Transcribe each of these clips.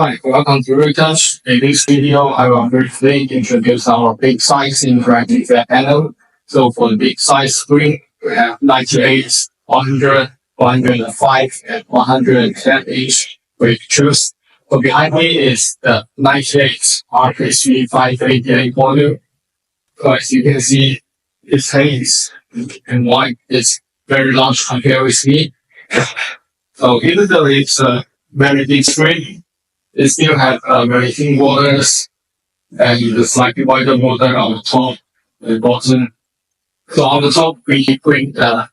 Hi, welcome to Riotouch. In this video, I will briefly introduce our big size interactive flat panel. So for the big size screen, we have 98, 100, 105, and 110 inch choose. So behind me is the 98 RP3588 model. So as you can see, its haze and white is very large compared with me. So even though it's a very big screen, it still has very thin borders and the slightly wider border on the top and bottom. So on the top, we bring the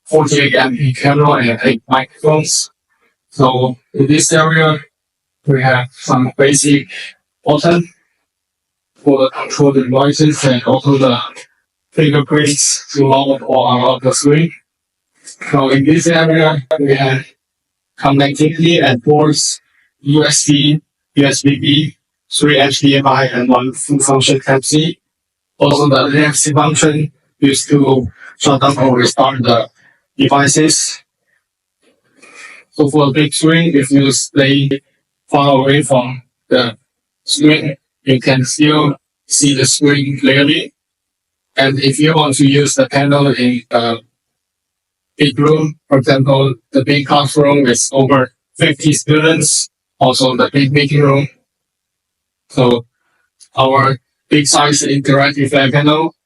48 MP camera and 8 microphones. So in this area, we have some basic button for the control devices and also the fingerprints to load or unlock the screen. So in this area, we have connectivity and ports, USB, USB-B, 3 HDMI, and 1 full function Type-C. Also, the NFC function used to shut down or restart the devices. So for the big screen, if you stay far away from the screen, you can still see the screen clearly. And if you want to use the panel in a big room, for example, the big classroom is over 50 students, also the big meeting room. So our big size interactive flat panel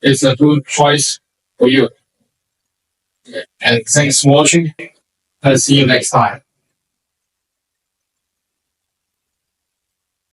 is a good choice for you. And thanks for watching. I'll see you next time.